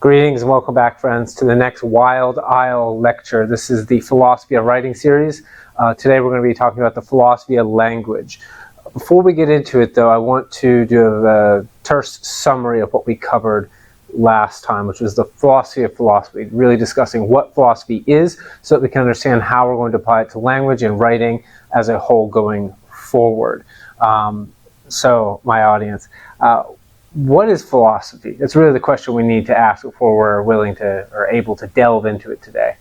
Greetings and welcome back, friends, to the next Wild Isle lecture. This is the Philosophy of Writing series. Today we're going to be talking about the philosophy of language. Before we get into it, though, I want to do a terse summary of what we covered last time, which was the philosophy of philosophy, really discussing what philosophy is so that we can understand how we're going to apply it to language and writing as a whole going forward. So, my audience, what is philosophy? That's really the question we need to ask before we're willing to or able to delve into it today.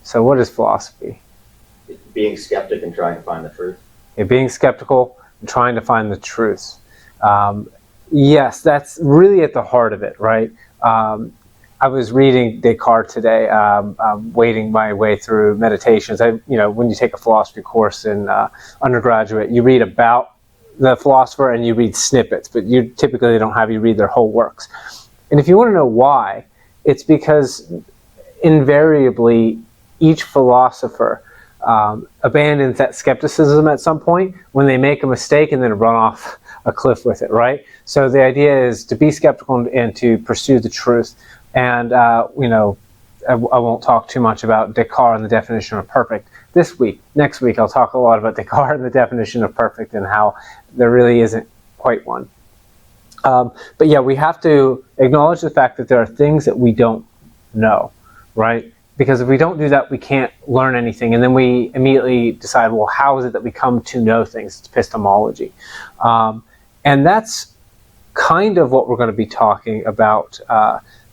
So what is philosophy? Being skeptic and trying to find the truth. Being skeptical and trying to find the truth. Yes, that's really at the heart of it, right? I was reading Descartes today, wading my way through Meditations. When you take a philosophy course in undergraduate, you read about the philosopher and you read snippets, but you typically don't have you read their whole works. And if you want to know why, it's because invariably each philosopher abandons that skepticism at some point when they make a mistake and then run off a cliff with it, right? So the idea is to be skeptical and to pursue the truth. And I won't talk too much about Descartes and the definition of perfect this week. Next week I'll talk a lot about Descartes and the definition of perfect and how there really isn't quite one. But yeah, we have to acknowledge the fact that there are things that we don't know, right? Because if we don't do that, we can't learn anything. And then we immediately decide, well, how is it that we come to know things? It's epistemology. And that's kind of what we're going to be talking about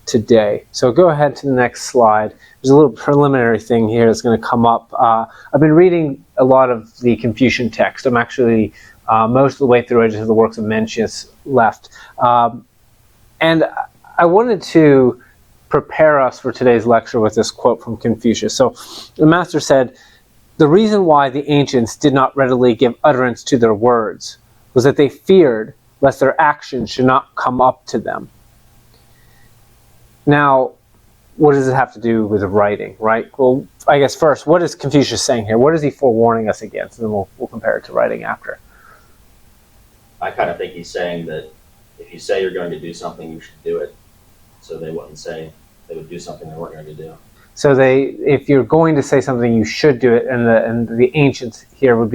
today. So go ahead to the next slide. There's a little preliminary thing here that's going to come up. I've been reading a lot of the Confucian text. I'm actually most of the way through. I just have the works of Mencius left. And I wanted to prepare us for today's lecture with this quote from Confucius. So the master said, "The reason why the ancients did not readily give utterance to their words was that they feared lest their actions should not come up to them." Now, what does it have to do with writing, right? Well, I guess first, what is Confucius saying here? What is he forewarning us against? And then we'll compare it to writing after. I kind of think he's saying that if you say you're going to do something, you should do it. So they wouldn't say they would do something they weren't going to do. So if you're going to say something, you should do it. And the ancients here would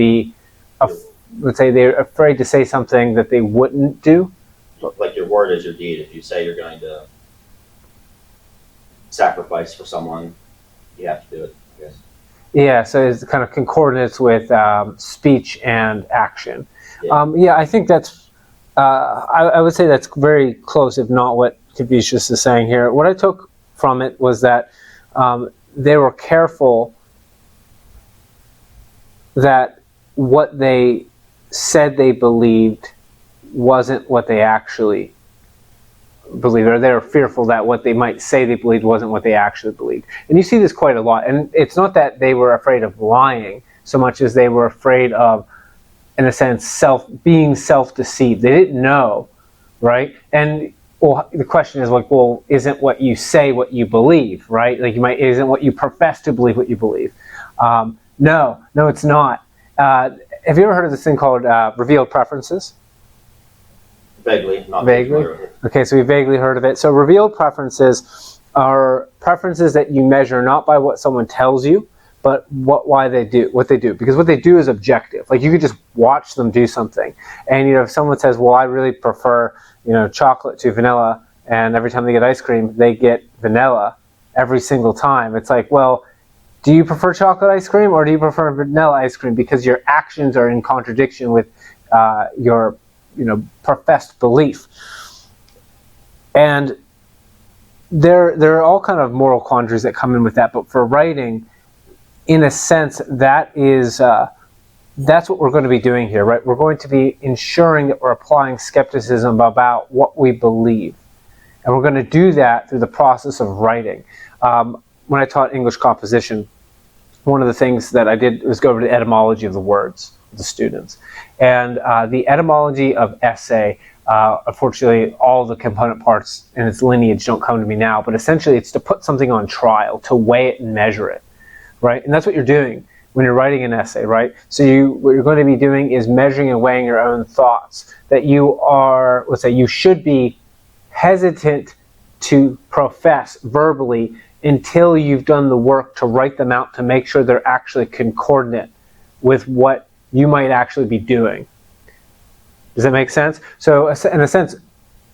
say they're afraid to say something that they wouldn't do. Like your word is your deed. If you say you're going to sacrifice for someone, you have to do it, I guess. Yeah, so it's kind of concordance with speech and action. Yeah, I think that's, I would say that's very close, if not what Confucius is saying here. What I took from it was that they were careful that what they said they believed wasn't what they actually believed, or they're fearful that what they might say they believed wasn't what they actually believed. And you see this quite a lot. And it's not that they were afraid of lying so much as they were afraid of, in a sense, being self-deceived. They didn't know, right? And well, the question is like, well, isn't what you say what you believe, right? Like isn't what you profess to believe what you believe? No, it's not. Have you ever heard of this thing called revealed preferences? Vaguely, not vaguely. Okay, so we vaguely heard of it. So revealed preferences are preferences that you measure not by what someone tells you, but what they do. Because what they do is objective. Like you could just watch them do something. And if someone says, well, I really prefer, chocolate to vanilla, and every time they get ice cream, they get vanilla every single time. It's like, well, do you prefer chocolate ice cream or do you prefer vanilla ice cream? Because your actions are in contradiction with your professed belief. And there are all kind of moral quandaries that come in with that. But for writing, in a sense, that's what we're going to be doing here, right? We're going to be ensuring that we're applying skepticism about what we believe. And we're going to do that through the process of writing. When I taught English composition, one of the things that I did was go over the etymology of the words with the students. And the etymology of essay, unfortunately, all the component parts in its lineage don't come to me now, but essentially it's to put something on trial, to weigh it and measure it, right? And that's what you're doing when you're writing an essay, right? So what you're going to be doing is measuring and weighing your own thoughts, that you are, let's say, you should be hesitant to profess verbally until you've done the work to write them out to make sure they're actually concordant with what you might actually be doing. Does that make sense? So in a sense,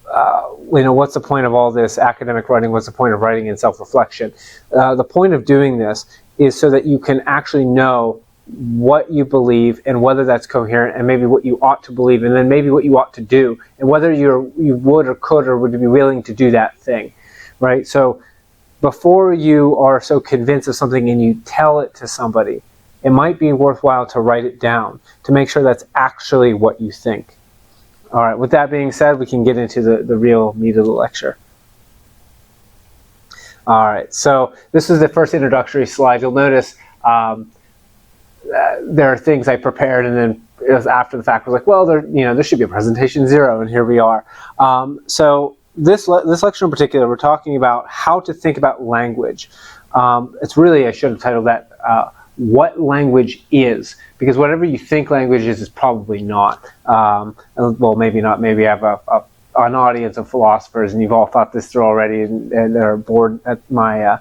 what's the point of all this academic writing? What's the point of writing in self-reflection? The point of doing this is so that you can actually know what you believe and whether that's coherent, and maybe what you ought to believe, and then maybe what you ought to do, and whether you would or could or would be willing to do that thing, right? So before you are so convinced of something and you tell it to somebody, it might be worthwhile to write it down to make sure that's actually what you think. All right, with that being said, we can get into the real meat of the lecture. All right, so this is the first introductory slide. You'll notice there are things I prepared, and then it was after the fact, I was like, well, there should be a presentation 0, and here we are. So this lecture in particular, we're talking about how to think about language. It's really, I should have titled that, what language is, because whatever you think language is probably not. Well, maybe not. Maybe I have an audience of philosophers, and you've all thought this through already, and they're bored at my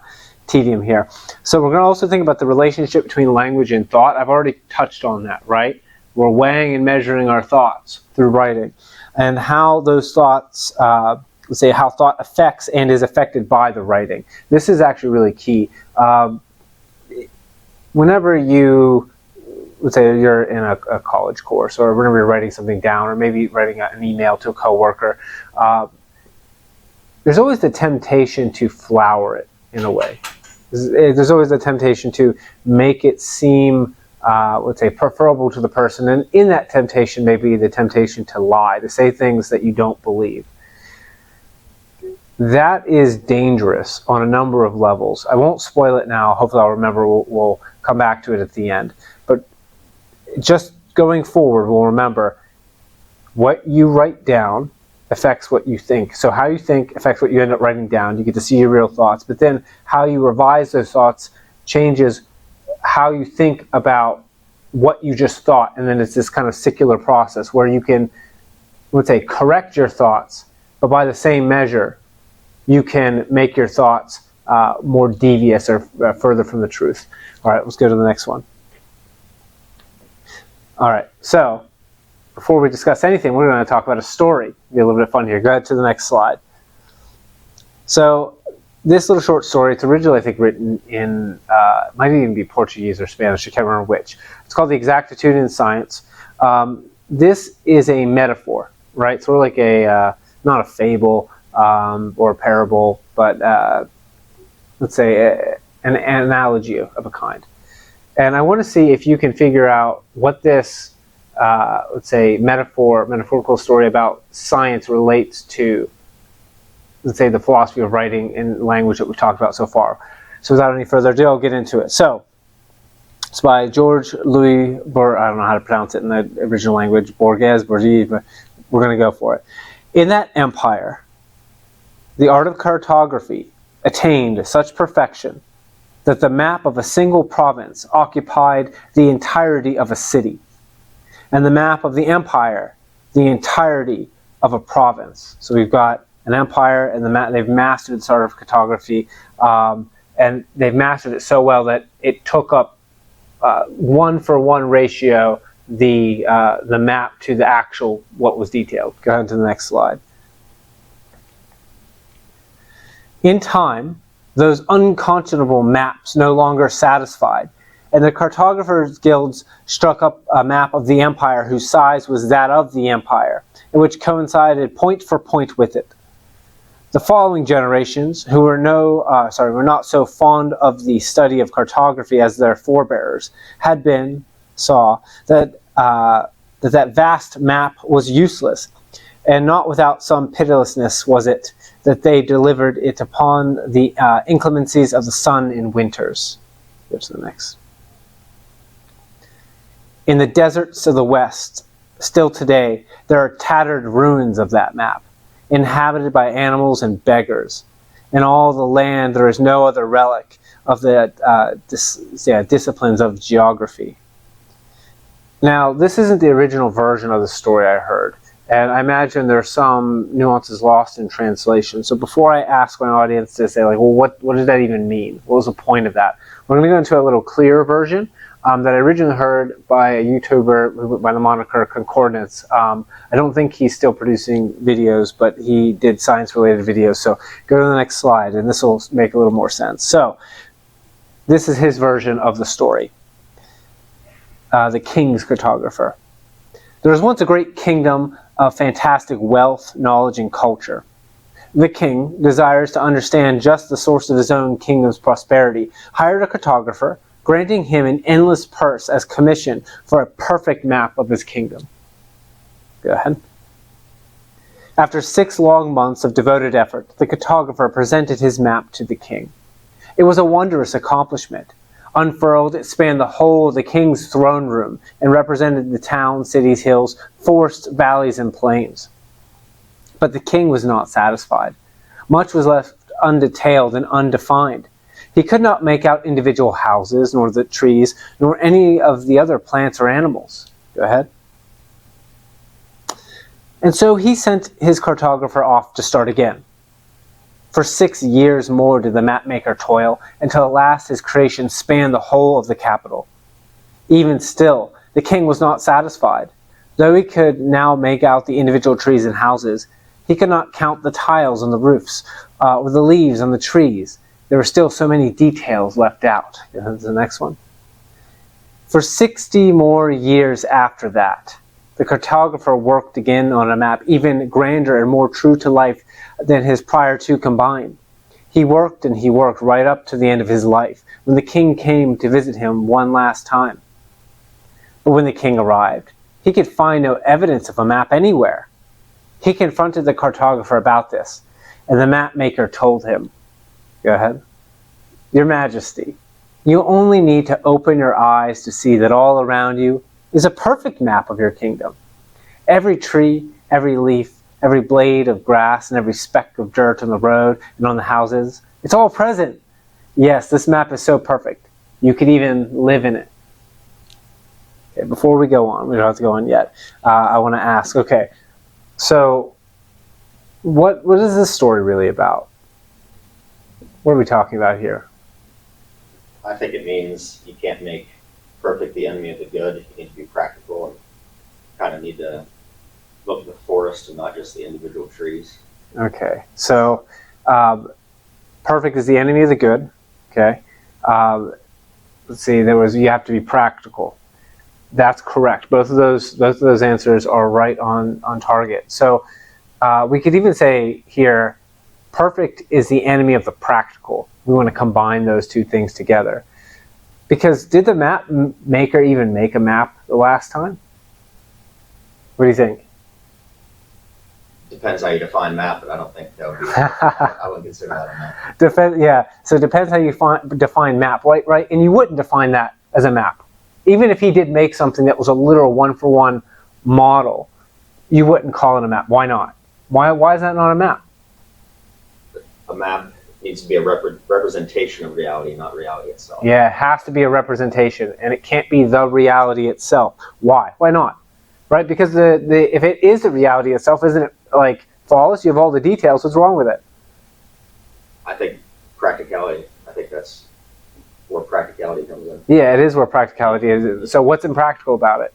tedium here. So we're going to also think about the relationship between language and thought. I've already touched on that, right? We're weighing and measuring our thoughts through writing, and how those thoughts, let's say how thought affects and is affected by the writing. This is actually really key. Whenever you, let's say you're in a college course, or whenever you're writing something down, or maybe writing an email to a coworker, there's always the temptation to flower it in a way. There's always the temptation to make it seem, let's say, preferable to the person, and in that temptation, maybe the temptation to lie, to say things that you don't believe. That is dangerous on a number of levels. I won't spoil it now. Hopefully I'll remember. We'll come back to it at the end. But just going forward, we'll remember what you write down affects what you think. So how you think affects what you end up writing down. You get to see your real thoughts. But then how you revise those thoughts changes how you think about what you just thought. And then it's this kind of circular process where you can, let's say, correct your thoughts, but by the same measure, you can make your thoughts more devious or further from the truth. All right, let's go to the next one. All right, so before we discuss anything, we're going to talk about a story. Be a little bit of fun here. Go ahead to the next slide. So this little short story, it's originally, I think, written in, might even be Portuguese or Spanish, I can't remember which. It's called The Exactitude in Science. This is a metaphor, right? Sort of like a, not a fable, or a parable, but let's say an analogy of a kind. And I want to see if you can figure out what this, let's say, metaphorical story about science relates to, let's say, the philosophy of writing and language that we've talked about so far. So without any further ado, I'll get into it. So it's by George Louis I don't know how to pronounce it in the original language, Borges, but we're going to go for it. In that empire, the art of cartography attained such perfection that the map of a single province occupied the entirety of a city, and the map of the empire the entirety of a province. So we've got an empire, and they've mastered this art of cartography, and they've mastered it so well that it took up 1-for-1 ratio the map to the actual what was detailed. Go ahead to the next slide. In time, those unconscionable maps no longer satisfied, and the cartographers' guilds struck up a map of the empire whose size was that of the empire, and which coincided point for point with it. The following generations, who were not so fond of the study of cartography as their forebears, saw that that vast map was useless, and not without some pitilessness was it that they delivered it upon the inclemencies of the sun in winters. Go to the next. In the deserts of the West, still today, there are tattered ruins of that map, inhabited by animals and beggars. In all the land, there is no other relic of the disciplines of geography. Now, this isn't the original version of the story I heard, And I imagine there's some nuances lost in translation. So before I ask my audience to say, like, well, what does that even mean? What was the point of that? We're going to go into a little clearer version that I originally heard by a YouTuber by the moniker Concordance. I don't think he's still producing videos, but he did science-related videos. So go to the next slide, and this will make a little more sense. So this is his version of the story. The King's Cartographer. There was once a great kingdom of fantastic wealth, knowledge, and culture. The king, desirous to understand just the source of his own kingdom's prosperity, hired a cartographer, granting him an endless purse as commission for a perfect map of his kingdom. Go ahead. After 6 long months of devoted effort, the cartographer presented his map to the king. It was a wondrous accomplishment. Unfurled, it spanned the whole of the king's throne room and represented the towns, cities, hills, forests, valleys, and plains. But the king was not satisfied. Much was left undetailed and undefined. He could not make out individual houses, nor the trees, nor any of the other plants or animals. Go ahead. And so he sent his cartographer off to start again. For 6 years more did the mapmaker toil, until at last his creation spanned the whole of the capital. Even still, the king was not satisfied. Though he could now make out the individual trees and houses, he could not count the tiles on the roofs, or the leaves on the trees. There were still so many details left out. Here's the next one. For 60 more years after that, the cartographer worked again on a map even grander and more true to life than his prior two combined. He worked and he worked right up to the end of his life, when the king came to visit him one last time. But when the king arrived, he could find no evidence of a map anywhere. He confronted the cartographer about this, and the map maker told him, go ahead. Your Majesty, you only need to open your eyes to see that all around you is a perfect map of your kingdom. Every tree, every leaf, every blade of grass, and every speck of dirt on the road and on the houses, it's all present. Yes, this map is so perfect. You could even live in it. Okay, before we go on, we don't have to go on yet. I want to ask, okay, so what is this story really about? What are we talking about here? I think it means you can't make perfect the enemy of the good. You need to be practical and kind of need to look at the forest and not just the individual trees. Okay, so perfect is the enemy of the good. Okay, let's see. You have to be practical. That's correct. Both of those answers are right on target. So we could even say here, perfect is the enemy of the practical. We want to combine those two things together. Because did the map maker even make a map the last time? What do you think? Depends how you define map, but I don't think that would be. I wouldn't consider that a map. Yeah. So it depends how you define map, right? And you wouldn't define that as a map, even if he did make something that was a literal one-for-one model. You wouldn't call it a map. Why not? Why is that not a map? A map needs to be a representation of reality, not reality itself. Yeah, it has to be a representation, and it can't be the reality itself. Why? Why not? Right? Because if it is the reality itself, isn't it like flawless? You have all the details. What's wrong with it? I think practicality. I think that's where practicality comes in. Yeah, it is where practicality is. So what's impractical about it?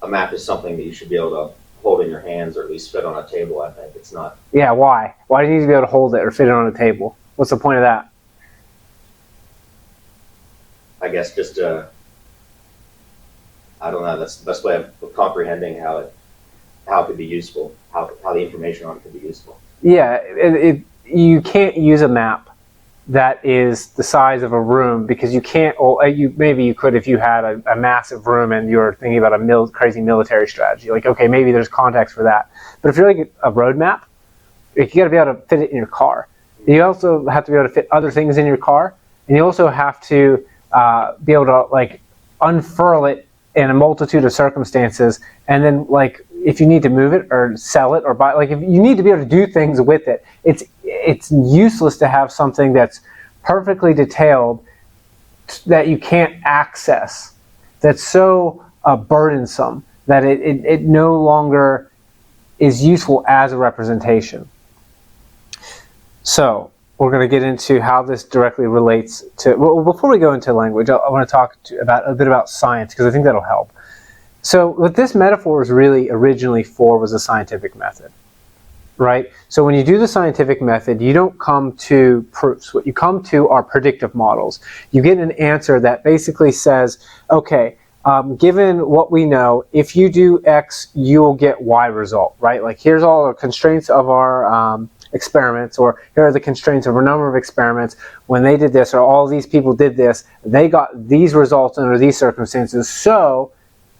A map is something that you should be able to hold in your hands, or at least fit on a table. I think it's not. Yeah, why? Why do you need to be able to hold it or fit it on a table? What's the point of that? I guess just I don't know. That's the best way of comprehending how it could be useful. How the information on it could be useful. Yeah, you can't use a map that is the size of a room, because you can't. Or maybe you could if you had a massive room and you were thinking about a crazy military strategy. Like, okay, maybe there's context for that. But if you're like a road map, you got to be able to fit it in your car. You also have to be able to fit other things in your car, and you also have to be able to like unfurl it in a multitude of circumstances, and then like if you need to move it or sell it or buy, like if you need to be able to do things with it, it's useless to have something that's perfectly detailed that you can't access, that's so burdensome that it no longer is useful as a representation. So we're going to get into how this directly relates to, well, before we go into language, I want to talk about a bit about science, because I think that'll help. So what this metaphor was really originally for was a scientific method, right? So when you do the scientific method, you don't come to proofs. What you come to are predictive models. You get an answer that basically says, okay, given what we know, if you do X, you'll get Y result, right? Like, here's all the constraints of our experiments, or here are the constraints of a number of experiments. When they did this, or all these people did this, they got these results under these circumstances. So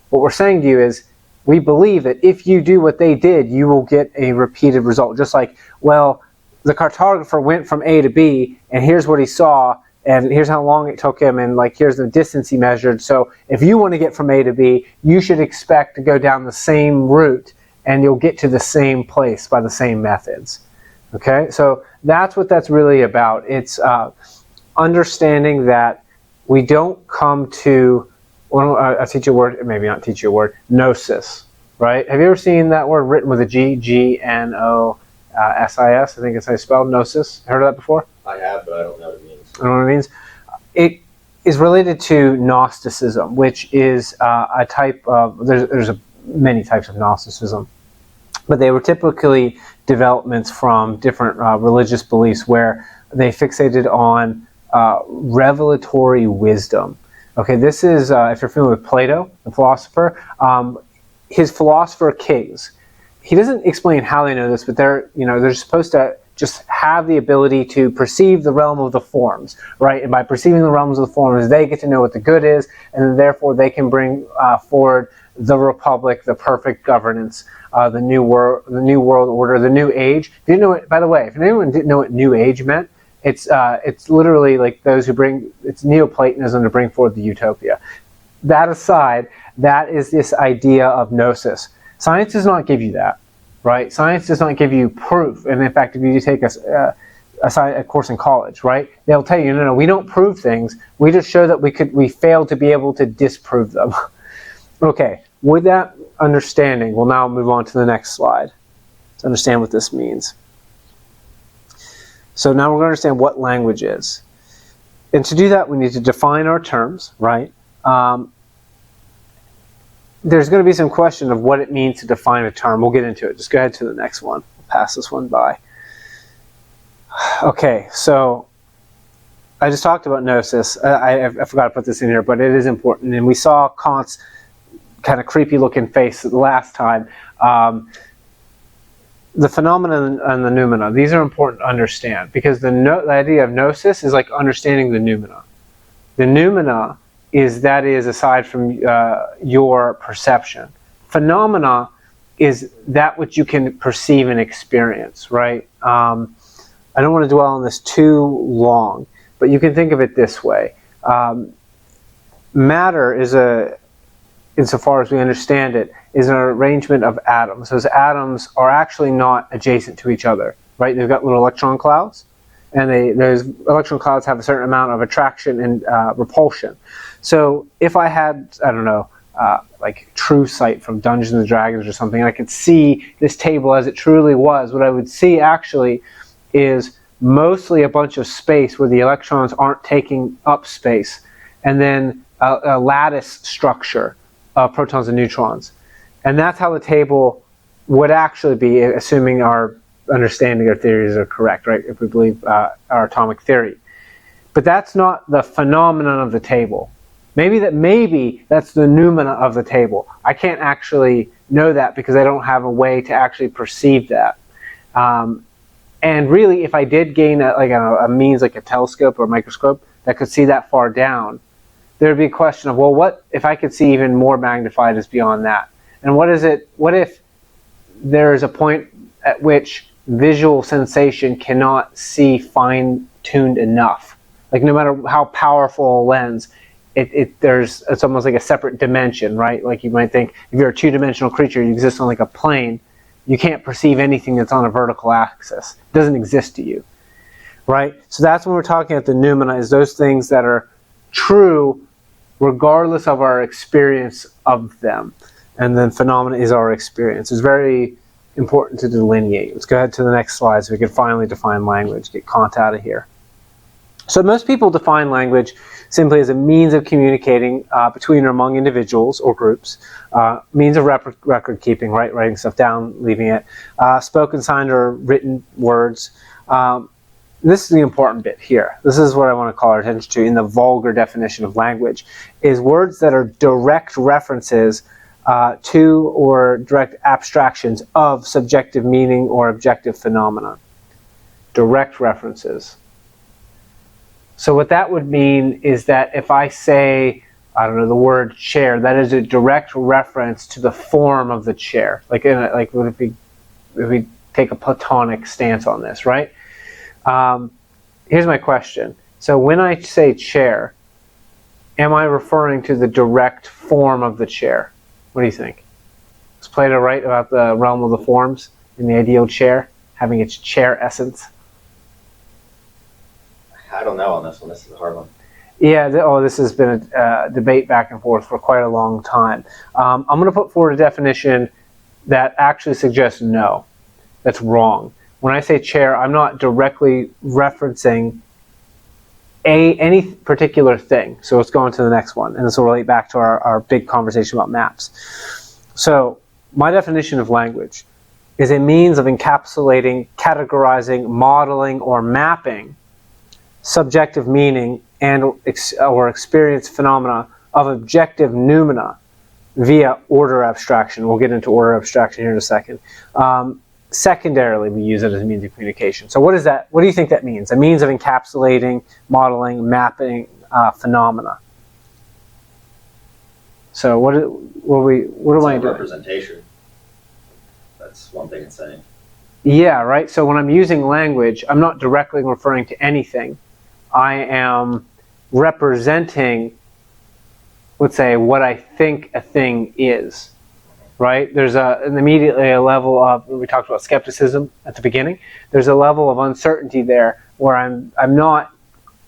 what we're saying to you is, we believe that if you do what they did, you will get a repeated result. Just like, well, the cartographer went from A to B, and here's what he saw, and here's how long it took him, and like, here's the distance he measured. So if you want to get from A to B, you should expect to go down the same route, and you'll get to the same place by the same methods. Okay, so that's what that's really about. It's understanding that we don't come to, well, I'll teach you a word, maybe not teach you a word, gnosis, right? Have you ever seen that word written with a G, G-N-O-S-I-S? I think it's how you spell gnosis. Heard of that before? I have, but I don't know what it means. I don't know what it means. It is related to Gnosticism, which is a type of, there's many types of Gnosticism, but they were typically developments from different religious beliefs where they fixated on revelatory wisdom. Okay, this is, if you're familiar with Plato, the philosopher, his philosopher kings. He doesn't explain how they know this, but they're supposed to just have the ability to perceive the realm of the forms, right? And by perceiving the realms of the forms, they get to know what the good is, and then therefore they can bring forward the republic, the perfect governance, the new world order, the new age. If you didn't know it, by the way, if anyone didn't know what new age meant, it's literally like those who bring, it's Neoplatonism to bring forward the utopia. That aside, that is this idea of gnosis. Science does not give you that, right? Science does not give you proof. And in fact, if you take a course in college, right, they'll tell you, no, we don't prove things. We just show that we failed to be able to disprove them. Okay, with that understanding, we'll now move on to the next slide to understand what this means. So now we're going to understand what language is. And to do that, we need to define our terms, right? There's going to be some question of what it means to define a term. We'll get into it. Just go ahead to the next one. We'll pass this one by. Okay, so I just talked about gnosis. I forgot to put this in here, but it is important. And we saw Kant's kind of creepy looking face the last time. The phenomenon and the noumena, these are important to understand, because the idea of gnosis is like understanding the noumena. The noumena is aside from your perception. Phenomena is that which you can perceive and experience, right? I don't want to dwell on this too long, but you can think of it this way. Matter is insofar as we understand it, is an arrangement of atoms. Those atoms are actually not adjacent to each other, right? They've got little electron clouds, and those electron clouds have a certain amount of attraction and repulsion. So if I had, I don't know, like true sight from Dungeons and Dragons or something, and I could see this table as it truly was, what I would see actually is mostly a bunch of space where the electrons aren't taking up space, and then a lattice structure of protons and neutrons. And that's how the table would actually be, assuming our understanding or theories are correct, right? If we believe our atomic theory. But that's not the phenomenon of the table. Maybe that's the noumena of the table. I can't actually know that because I don't have a way to actually perceive that. And really, if I did gain a means like a telescope or a microscope that could see that far down, there would be a question of, well, what if I could see even more magnified as beyond that? And what if there is a point at which visual sensation cannot see fine-tuned enough? Like, no matter how powerful a lens, it's almost like a separate dimension, right? Like, you might think if you're a two-dimensional creature, you exist on like a plane, you can't perceive anything that's on a vertical axis. It doesn't exist to you, right? So that's when we're talking about the noumena, is those things that are true regardless of our experience of them. and then phenomena is our experience. It's very important to delineate. Let's go ahead to the next slide so we can finally define language, get Kant out of here. So most people define language simply as a means of communicating between or among individuals or groups, means of record keeping, right? Writing stuff down, leaving it, spoken, signed, or written words. This is the important bit here. This is what I want to call our attention to in the vulgar definition of language, is words that are direct references to or direct abstractions of subjective meaning or objective phenomena. Direct references. So what that would mean is that if I say, I don't know, the word chair, that is a direct reference to the form of the chair. Like if we take a Platonic stance on this, right? Here's my question. So when I say chair, am I referring to the direct form of the chair? What do you think? Was Plato right about the realm of the forms in the ideal chair, having its chair essence? I don't know on this one. This is a hard one. Yeah, this has been a debate back and forth for quite a long time. I'm going to put forward a definition that actually suggests no. That's wrong. When I say chair, I'm not directly referencing any particular thing. So let's go on to the next one, and this will relate back to our big conversation about maps. So my definition of language is a means of encapsulating, categorizing, modeling, or mapping subjective meaning and or experience phenomena of objective noumena via order abstraction. We'll get into order abstraction here in a second. Secondarily, we use it as a means of communication. So what is that? What do you think that means? A means of encapsulating, modeling, mapping phenomena. So what am I doing? Representation. That's one thing it's saying. Yeah, right. So when I'm using language, I'm not directly referring to anything. I am representing, let's say, what I think a thing is, right? There's immediately a level of, we talked about skepticism at the beginning, there's a level of uncertainty there where I'm not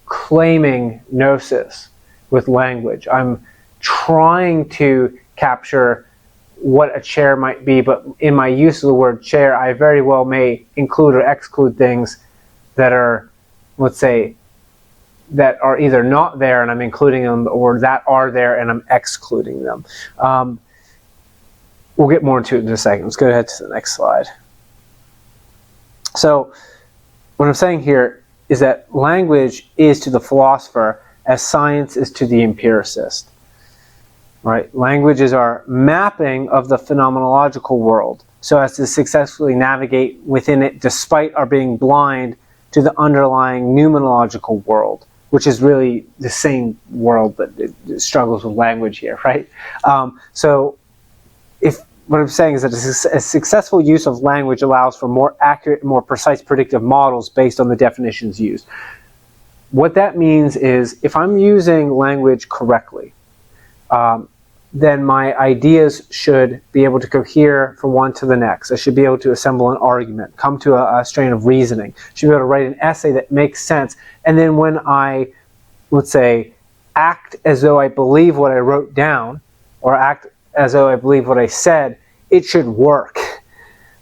claiming gnosis with language. I'm trying to capture what a chair might be, but in my use of the word chair, I very well may include or exclude things that are, let's say, that are either not there and I'm including them, or that are there and I'm excluding them. We'll get more into it in a second. Let's go ahead to the next slide. So what I'm saying here is that language is to the philosopher as science is to the empiricist. Right? Language is our mapping of the phenomenological world so as to successfully navigate within it despite our being blind to the underlying noumenological world, which is really the same world that it struggles with language here, right? So if what I'm saying is that a successful use of language allows for more accurate, more precise predictive models based on the definitions used. What that means is if I'm using language correctly, then my ideas should be able to cohere from one to the next. I should be able to assemble an argument, come to a strain of reasoning, should be able to write an essay that makes sense. And then when I, let's say, act as though I believe what I wrote down, or act as though I believe what I said, it should work,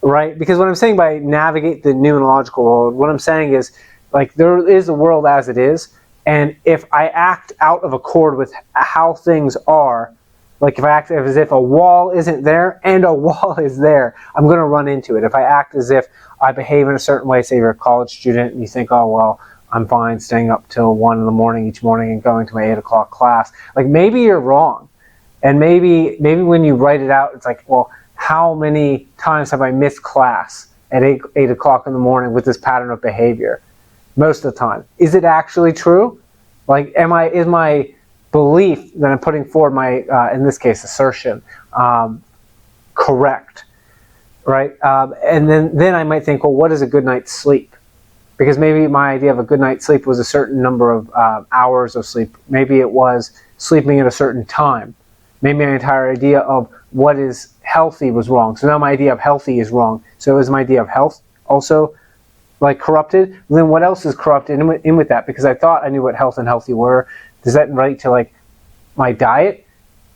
right? Because what I'm saying by navigate the noumenological world, what I'm saying is, like, there is a world as it is, and if I act out of accord with how things are, like if I act as if a wall isn't there and a wall is there, I'm going to run into it. If I act as if I behave in a certain way, say you're a college student and you think, oh, well, I'm fine staying up till 1 in the morning each morning and going to my 8 o'clock class. Like maybe you're wrong. And maybe when you write it out, it's like, well, how many times have I missed class at 8 o'clock in the morning with this pattern of behavior? Most of the time. Is it actually true? Like, is my belief that I'm putting forward, my, in this case, assertion, correct, right? And then I might think, well, what is a good night's sleep? Because maybe my idea of a good night's sleep was a certain number of hours of sleep. Maybe it was sleeping at a certain time. Maybe my entire idea of what is healthy was wrong. So now my idea of healthy is wrong. So is my idea of health also like corrupted? Then what else is corrupted in with that? Because I thought I knew what health and healthy were. Does that relate to like my diet?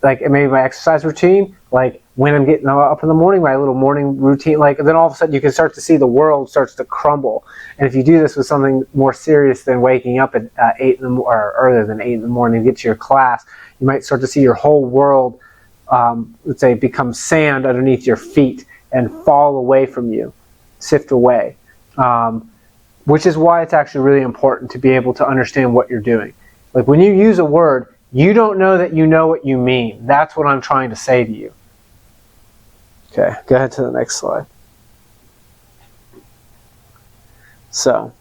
like maybe my exercise routine, like when I'm getting up in the morning, my little morning routine, like then all of a sudden you can start to see the world starts to crumble. And if you do this with something more serious than waking up at 8 in the or earlier than 8 in the morning to get to your class, you might start to see your whole world, let's say, become sand underneath your feet and fall away from you, sift away. Which is why it's actually really important to be able to understand what you're doing. Like when you use a word, you don't know that you know what you mean. That's what I'm trying to say to you. Okay, go ahead to the next slide. So,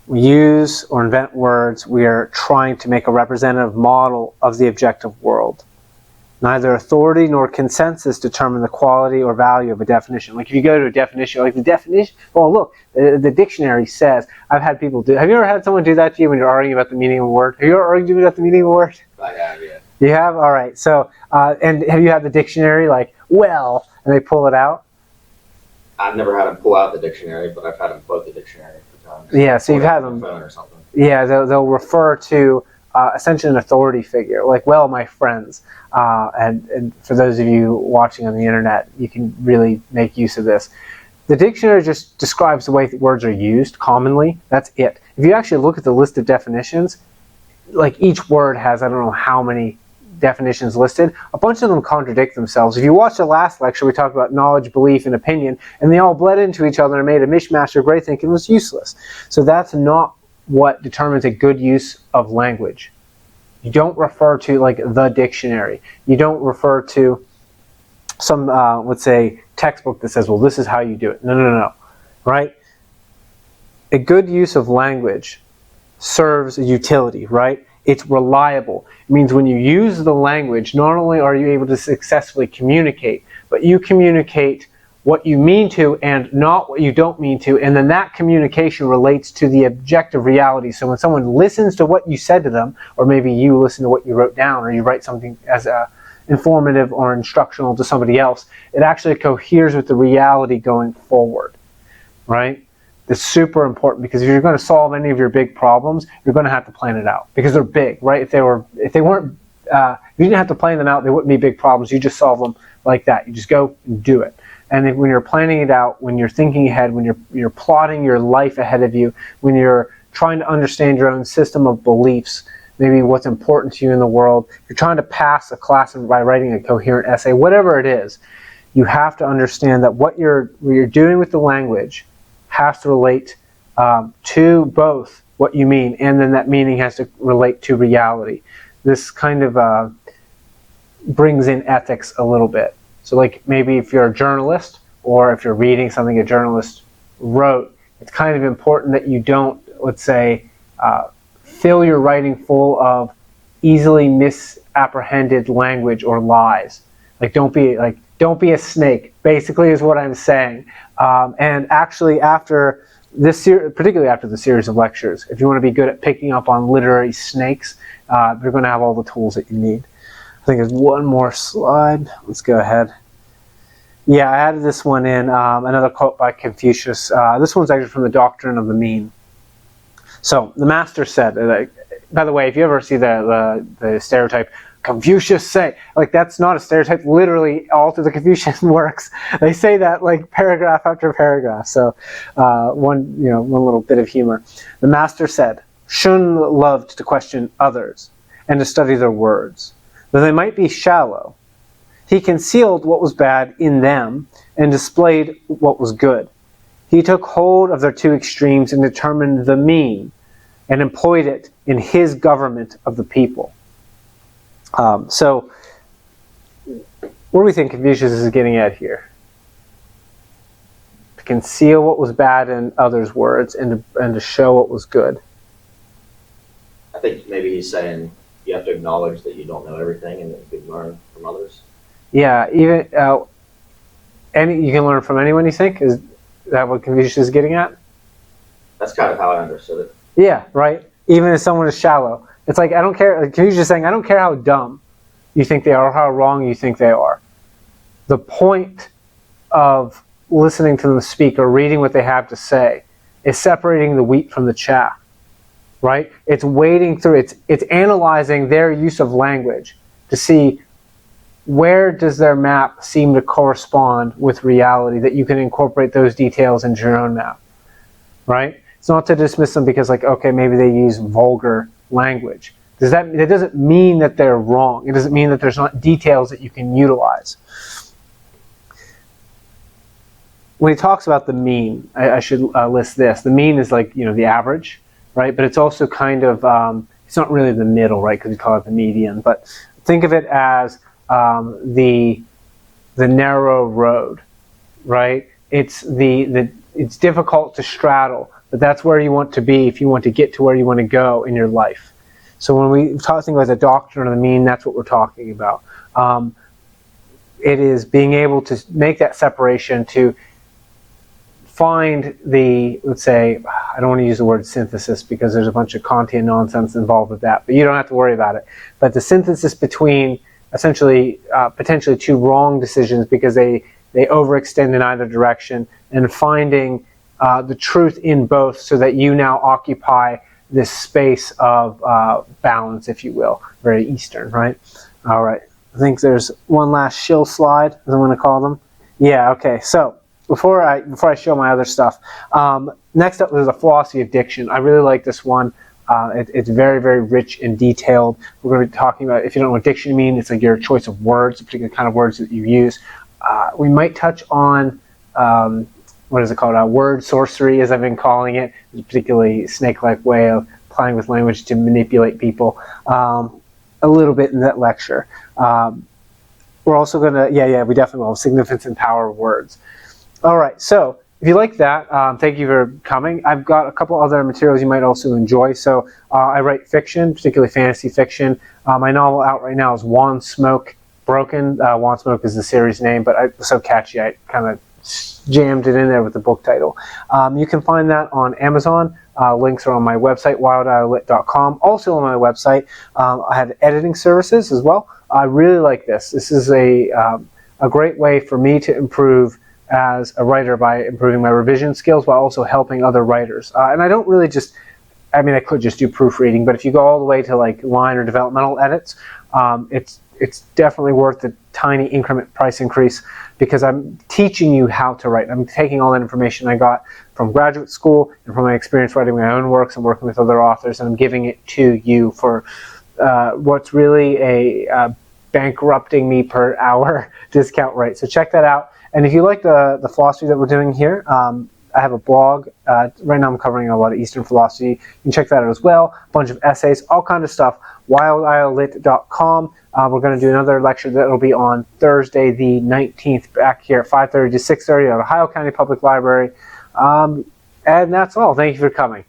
we use or invent words. We are trying to make a representative model of the objective world. Neither authority nor consensus determine the quality or value of a definition. Like if you go to a definition, like the definition, well, look, the dictionary says, I've had people do, have you ever had someone do that to you when you're arguing about the meaning of a word? Have you ever argued about the meaning of a word? I have, yeah. You have? All right. So, and have you had the dictionary like, well, and they pull it out? I've never had them pull out the dictionary, but I've had them quote the dictionary a few times. Yeah, so you've had them. Phone or something. Yeah, they'll refer to essentially an authority figure, like, well, my friends. And for those of you watching on the internet, you can really make use of this. The dictionary just describes the way that words are used commonly. That's it. If you actually look at the list of definitions, like each word has, I don't know how many definitions listed. A bunch of them contradict themselves. If you watch the last lecture, we talked about knowledge, belief, and opinion, and they all bled into each other and made a mishmash of gray thinking was useless. So that's not what determines a good use of language. You don't refer to like the dictionary. You don't refer to some, let's say, textbook that says, well, this is how you do it. No, right? A good use of language serves a utility, right? It's reliable. It means when you use the language, not only are you able to successfully communicate, but you communicate what you mean to and not what you don't mean to, and then that communication relates to the objective reality. So when someone listens to what you said to them, or maybe you listen to what you wrote down, or you write something as informative or instructional to somebody else, it actually coheres with the reality going forward, right? It's super important, because if you're going to solve any of your big problems, you're going to have to plan it out, because they're big, right? If you didn't have to plan them out, they wouldn't be big problems. You just solve them like that. You just go and do it. And when you're planning it out, when you're thinking ahead, when you're plotting your life ahead of you, when you're trying to understand your own system of beliefs, maybe what's important to you in the world, you're trying to pass a class by writing a coherent essay, whatever it is, you have to understand that what you're doing with the language has to relate to both what you mean, and then that meaning has to relate to reality. This kind of brings in ethics a little bit. So like maybe if you're a journalist, or if you're reading something a journalist wrote, it's kind of important that you don't, let's say, fill your writing full of easily misapprehended language or lies. Like don't be a snake, basically, is what I'm saying. And actually, after this, particularly after the series of lectures, if you want to be good at picking up on literary snakes, you're going to have all the tools that you need. I think there's one more slide. Let's go ahead. Yeah, I added this one in, another quote by Confucius. This one's actually from the Doctrine of the Mean. So the master said, by the way, if you ever see the stereotype, Confucius say, like, that's not a stereotype. Literally, all through the Confucian works, they say that like paragraph after paragraph. So one little bit of humor. The master said, Shun loved to question others and to study their words, though they might be shallow. He concealed what was bad in them and displayed what was good. He took hold of their two extremes and determined the mean, and employed it in his government of the people. So, what do we think Confucius is getting at here? To conceal what was bad in others' words and to show what was good. I think maybe he's saying you have to acknowledge that you don't know everything and that you can learn from others. Yeah, even you can learn from anyone, you think? Is that what Confucius is getting at? That's kind of how I understood it. Yeah, right? Even if someone is shallow. It's like, I don't care, like Confucius is saying, I don't care how dumb you think they are or how wrong you think they are. The point of listening to them speak or reading what they have to say is separating the wheat from the chaff, right? It's wading through, it's analyzing their use of language to see where does their map seem to correspond with reality that you can incorporate those details into your own map, right? It's not to dismiss them because, like, okay, maybe they use vulgar language. That doesn't mean that they're wrong. It doesn't mean that there's not details that you can utilize. When he talks about the mean, I should list this. The mean is like, the average, right? But it's also kind of, it's not really the middle, right? Because we call it the median. But think of it as the narrow road, right? It's it's difficult to straddle, but that's where you want to be if you want to get to where you want to go in your life. So when we talk about the doctrine of the mean, that's what we're talking about. It is being able to make that separation to find the, let's say, I don't want to use the word synthesis because there's a bunch of Kantian nonsense involved with that, but you don't have to worry about it. But the synthesis between essentially potentially two wrong decisions because they overextend in either direction, and finding the truth in both so that you now occupy this space of balance, if you will. Very Eastern, right? All right. I think there's one last shill slide, as I'm going to call them. Yeah, okay. So before I show my other stuff, next up is a philosophy of diction. I really like this one. It's very, very rich and detailed. We're going to be talking about, if you don't know what diction means, it's like your choice of words, a particular kind of words that you use. We might touch on what is it called? Word sorcery, as I've been calling it. It's a particularly snake-like way of playing with language to manipulate people. A little bit in that lecture. We're also going to, we definitely will. Significance and power of words. All right, so if you like that, thank you for coming. I've got a couple other materials you might also enjoy. So I write fiction, particularly fantasy fiction. My novel out right now is Wand Smoke Broken. Wand Smoke is the series name, but it was so catchy I kind of jammed it in there with the book title. You can find that on Amazon. Links are on my website, wildirelit.com. Also on my website, I have editing services as well. I really like this. This is a great way for me to improve as a writer by improving my revision skills while also helping other writers. And I don't really I could just do proofreading, but if you go all the way to like line or developmental edits, it's definitely worth the tiny increment price increase because I'm teaching you how to write. I'm taking all that information I got from graduate school and from my experience writing my own works and working with other authors, and I'm giving it to you for what's really a bankrupting me per hour discount rate. So check that out. And if you like the philosophy that we're doing here, I have a blog. Right now I'm covering a lot of Eastern philosophy. You can check that out as well. A bunch of essays, all kinds of stuff. wildirelit.com. We're going to do another lecture that will be on Thursday the 19th back here at 5:30 to 6:30 at Ohio County Public Library. And that's all. Thank you for coming.